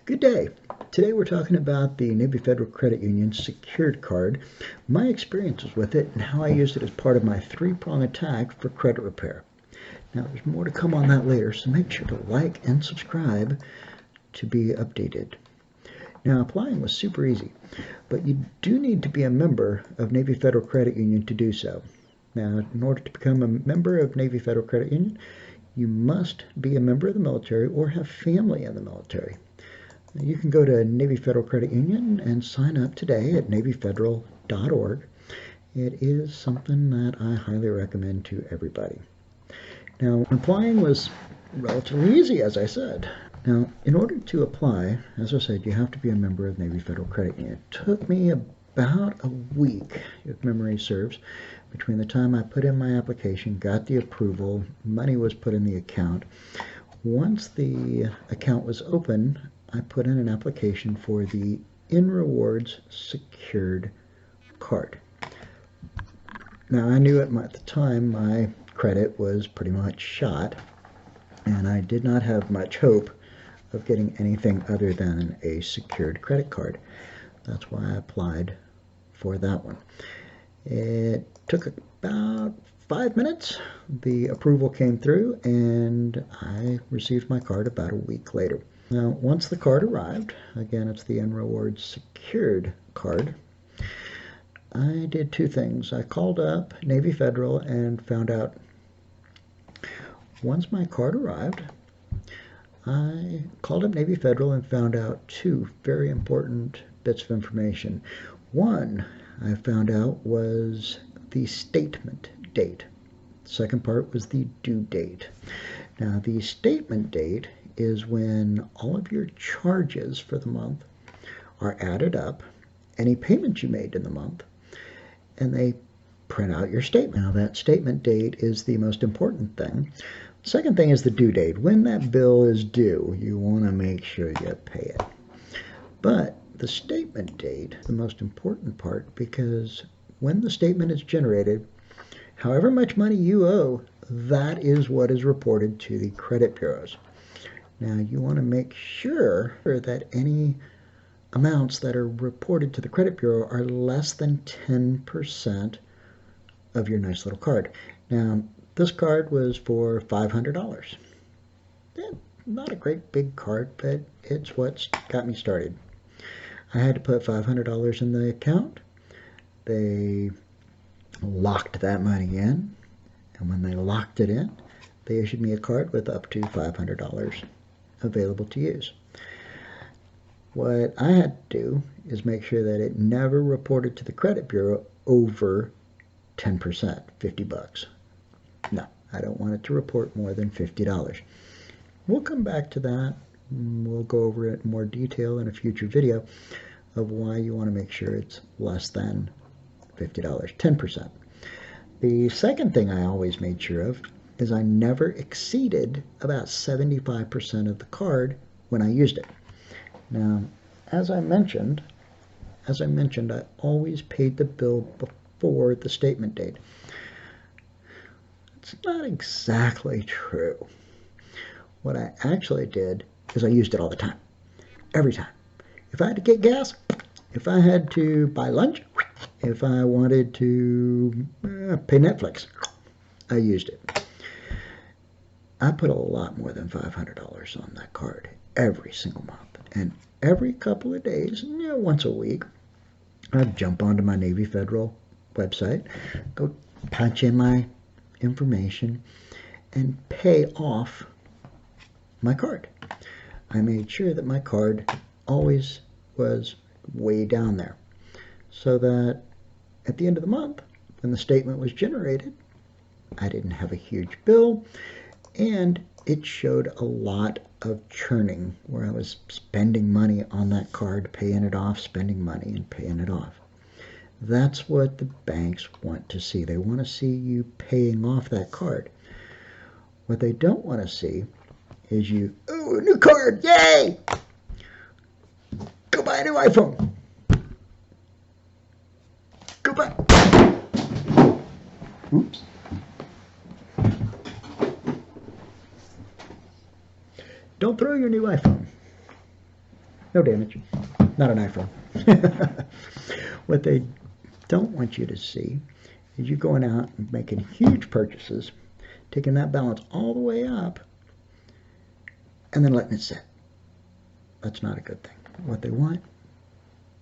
Good day. Today we're talking about the Navy Federal Credit Union Secured card, my experiences with it, and how I used it as part of my three-prong attack for credit repair. Now there's more to come on that later, so make sure to like and subscribe to be updated. Now applying was super easy, but you do need to be a member of Navy Federal Credit Union to do so. Now in order to become a member of Navy Federal Credit Union, you must be a member of the military or have family in the military. You can go to Navy Federal Credit Union and sign up today at NavyFederal.org. It is something that I highly recommend to everybody. Now, applying was relatively easy, as I said. Now, in order to apply, as I said, you have to be a member of Navy Federal Credit Union. It took me about a week, if memory serves, between the time I put in my application, got the approval, money was put in the account. Once the account was open, I put in an application for the InRewards Secured card. Now, I knew at the time my credit was pretty much shot, and I did not have much hope of getting anything other than a secured credit card. That's why I applied for that one. It took about 5 minutes. The approval came through, and I received my card about a week later. Now, once the card arrived, again, it's the InRewards Secured card, I did two things. I called up Navy Federal and found out, once my card arrived, I called up Navy Federal and found out two very important bits of information. One I found out was the statement date. The second part was the due date. Now, the statement date is when all of your charges for the month are added up, any payments you made in the month, and they print out your statement. Now, that statement date is the most important thing. The second thing is the due date. When that bill is due, you want to make sure you pay it. But the statement date is the most important part, because when the statement is generated, however much money you owe, that is what is reported to the credit bureaus. Now, you want to make sure that any amounts that are reported to the credit bureau are less than 10% of your nice little card. Now, this card was for $500. Not a great big card, but it's what got me started. I had to put $500 in the account. They locked that money in, and when they locked it in, they issued me a card with up to $500 available to use. What I had to do is make sure that it never reported to the credit bureau over 10%, 50 bucks. No, I don't want it to report more than $50. We'll come back to that. We'll go over it in more detail in a future video of why you want to make sure it's less than $50, 10%. The second thing I always made sure of is I never exceeded about 75% of the card when I used it. Now, as I mentioned, I always paid the bill before the statement date. It's not exactly true. What I actually did is I used it all the time, every time. If I had to get gas, if I had to buy lunch, if I wanted to pay Netflix, I used it. I put a lot more than $500 on that card every single month. And every couple of days, once a week, I'd jump onto my Navy Federal website, go punch in my information, and pay off my card. I made sure that my card always was way down there, so that at the end of the month, when the statement was generated, I didn't have a huge bill, and it showed a lot of churning where I was spending money on that card, paying it off, spending money and paying it off. That's what the banks want to see. They want to see you paying off that card. What they don't want to see is you, oh, a new card, yay! Go buy a new iPhone. Go buy. Oops. Don't throw your new iPhone. No damage. Not an iPhone. What they don't want you to see is you going out and making huge purchases, taking that balance all the way up, and then letting it sit. That's not a good thing. What they want,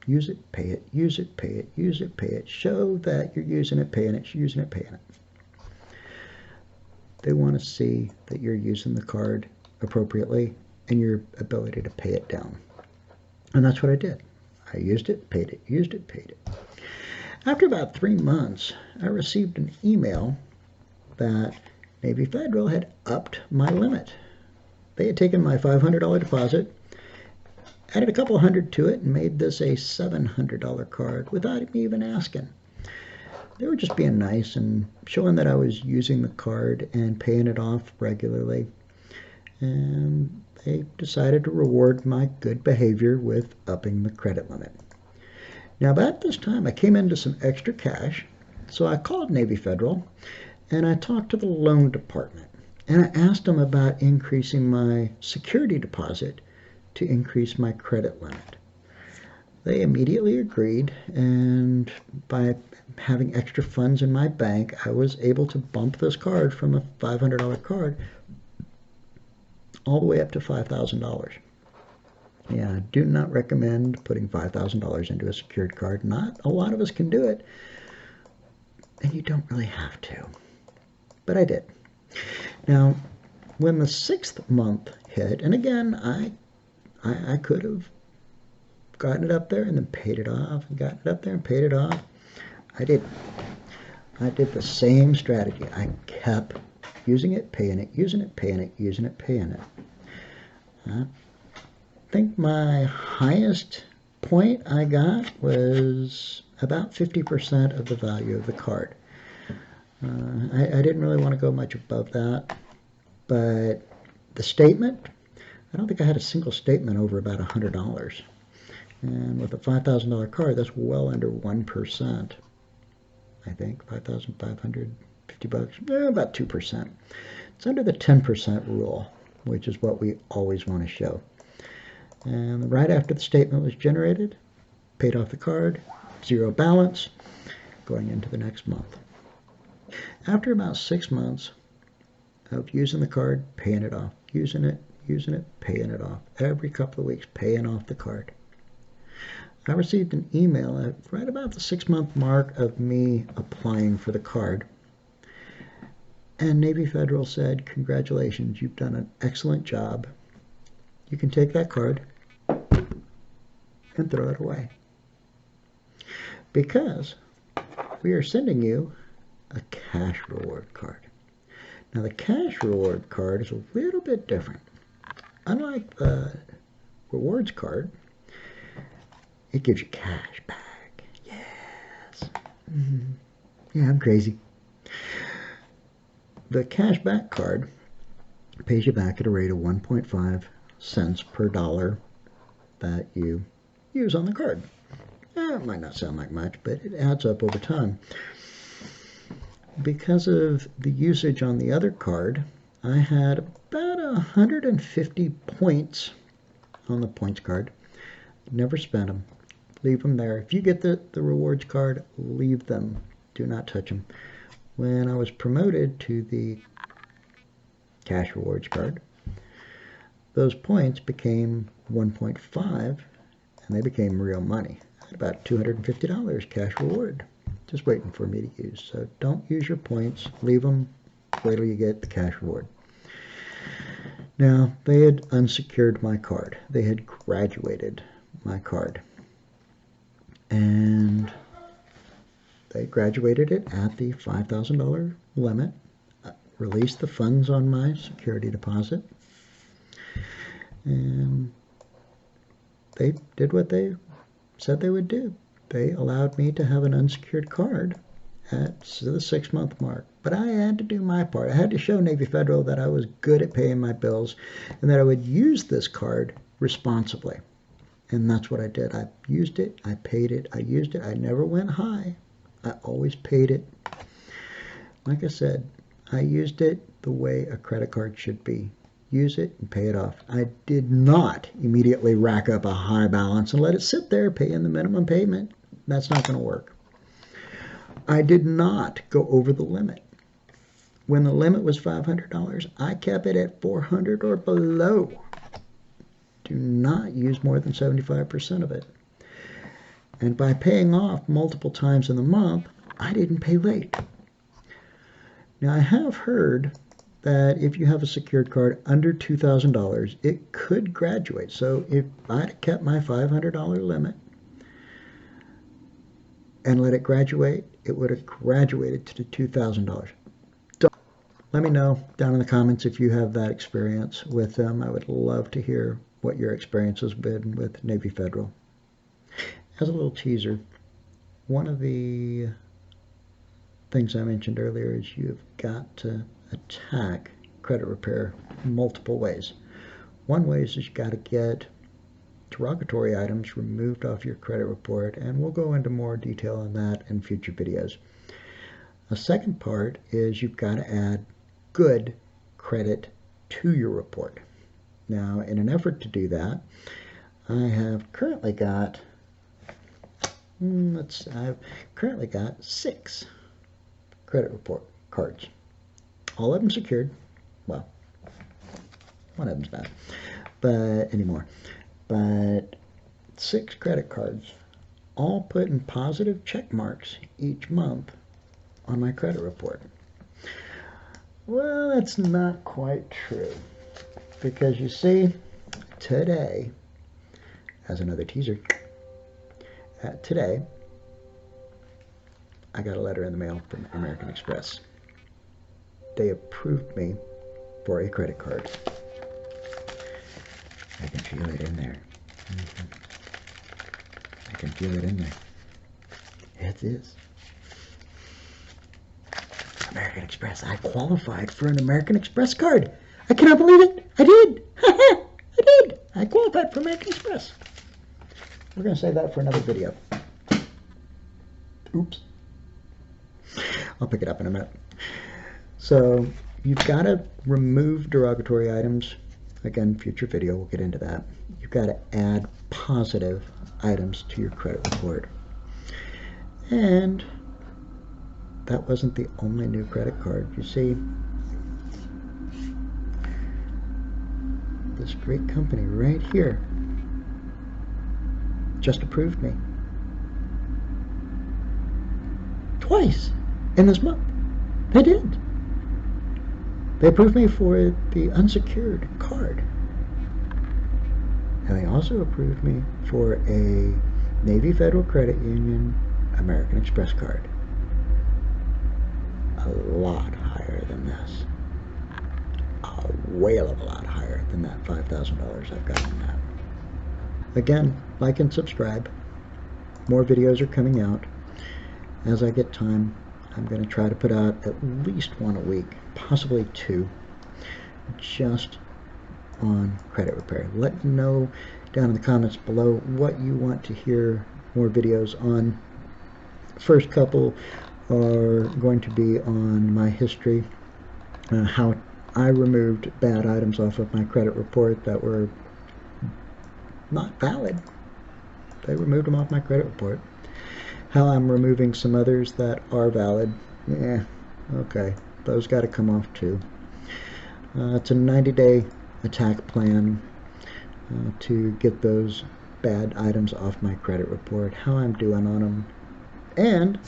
use it, pay it, use it, pay it, use it, pay it. Show that you're using it, paying it, using it, paying it. They want to see that you're using the card appropriately and your ability to pay it down. And that's what I did. I used it, paid it, used it, paid it. After about 3 months, I received an email that Navy Federal had upped my limit. They had taken my $500 deposit, added a couple hundred to it, and made this a $700 card without me even asking. They were just being nice and showing that I was using the card and paying it off regularly. And they decided to reward my good behavior with upping the credit limit. Now, about this time, I came into some extra cash, so I called Navy Federal, and I talked to the loan department, and I asked them about increasing my security deposit to increase my credit limit. They immediately agreed, and by having extra funds in my bank, I was able to bump this card from a $500 card all the way up to $5,000. Yeah, I do not recommend putting $5,000 into a secured card. Not a lot of us can do it, and you don't really have to. But I did. Now, when the 6th month hit, and again, I could have gotten it up there and then paid it off, and gotten it up there and paid it off. I did the same strategy. I kept using it, paying it, using it, paying it, using it, paying it. I think my highest point I got was about 50% of the value of the card. I didn't really want to go much above that, but the statement, I don't think I had a single statement over about $100. And with a $5,000 card, that's well under 1%. I think $5,550, about 2%. It's under the 10% rule, which is what we always want to show. And right after the statement was generated, paid off the card, zero balance, going into the next month. After about 6 months of using the card, paying it off, using it, paying it off, every couple of weeks, paying off the card, I received an email at right about the 6-month mark of me applying for the card. And Navy Federal said, "Congratulations, you've done an excellent job. You can take that card and throw it away, because we are sending you a cash reward card." Now, the cash reward card is a little bit different. Unlike the rewards card, it gives you cash back. Yes. Yeah, I'm crazy. The cash back card pays you back at a rate of 1.5 cents per dollar that you use on the card. It might not sound like much, but it adds up over time. Because of the usage on the other card, I had about 150 points on the points card. Never spent them. Leave them there. If you get the rewards card, leave them. Do not touch them. When I was promoted to the cash rewards card, those points became 1.5, and they became real money. I had about $250 cash reward just waiting for me to use. So don't use your points. Leave them. Wait till you get the cash reward. Now, they had unsecured my card. They had graduated my card. And they graduated it at the $5,000 limit, released the funds on my security deposit, and they did what they said they would do. They allowed me to have an unsecured card at the 6-month mark. But I had to do my part. I had to show Navy Federal that I was good at paying my bills and that I would use this card responsibly. And that's what I did. I used it, I paid it, I used it. I never went high. I always paid it. Like I said, I used it the way a credit card should be use it and pay it off. I did not immediately rack up a high balance and let it sit there, pay in the minimum payment. That's not going to work. I did not go over the limit. When the limit was $500, I kept it at $400 or below. Do not use more than 75% of it. And by paying off multiple times in the month, I didn't pay late. Now, I have heard that if you have a secured card under $2,000, it could graduate. So if I'd kept my $500 limit and let it graduate, it would have graduated to the $2,000. Let me know down in the comments if you have that experience with them. I would love to hear what your experience has been with Navy Federal. As a little teaser, one of the things I mentioned earlier is you've got to attack credit repair multiple ways. One way is you got to get derogatory items removed off your credit report, and we'll go into more detail on that in future videos. A second part is you've got to add good credit to your report. Now, in an effort to do that, I have currently got I've currently got 6 credit report cards. All of them secured. Well, one of them's not, but anymore. But 6 credit cards, all putting positive check marks each month on my credit report. Well, that's not quite true, because you see, today, as another teaser, today I got a letter in the mail from American Express. They approved me for a credit card. I can feel it in there. I can feel it in there. It is. American Express. I qualified for an American Express card. I cannot believe it. I did. I did. I qualified for American Express. We're going to save that for another video. Oops. I'll pick it up in a minute. So you've got to remove derogatory items. Again, future video, we'll get into that. You've got to add positive items to your credit report. And that wasn't the only new credit card. You see, this great company right here just approved me twice in this month. They did. They approved me for the unsecured card. And they also approved me for a Navy Federal Credit Union American Express card. A lot higher than this. A whale of a lot higher than that $5,000 I've got on that. Again, like and subscribe. More videos are coming out. As I get time, I'm going to try to put out at least one a week, possibly 2, just on credit repair. Let me know down in the comments below what you want to hear more videos on. First couple are going to be on my history, how I removed bad items off of my credit report that were not valid. They removed them off my credit report. How I'm removing some others that are valid. Yeah, okay, those got to come off too. It's a 90-day attack plan to get those bad items off my credit report, how I'm doing on them. And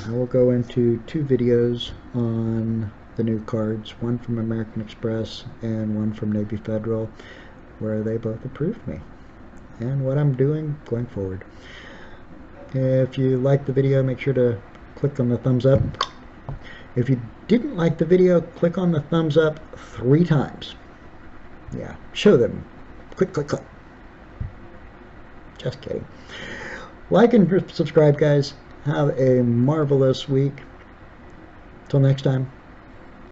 I will go into 2 videos on the new cards, one from American Express and one from Navy Federal, where they both approved me, and what I'm doing going forward. If you liked the video, make sure to click on the thumbs up. If you didn't like the video, click on the thumbs up 3 times. Yeah, show them. Click, click, click. Just kidding. Like and subscribe, guys. Have a marvelous week. Till next time.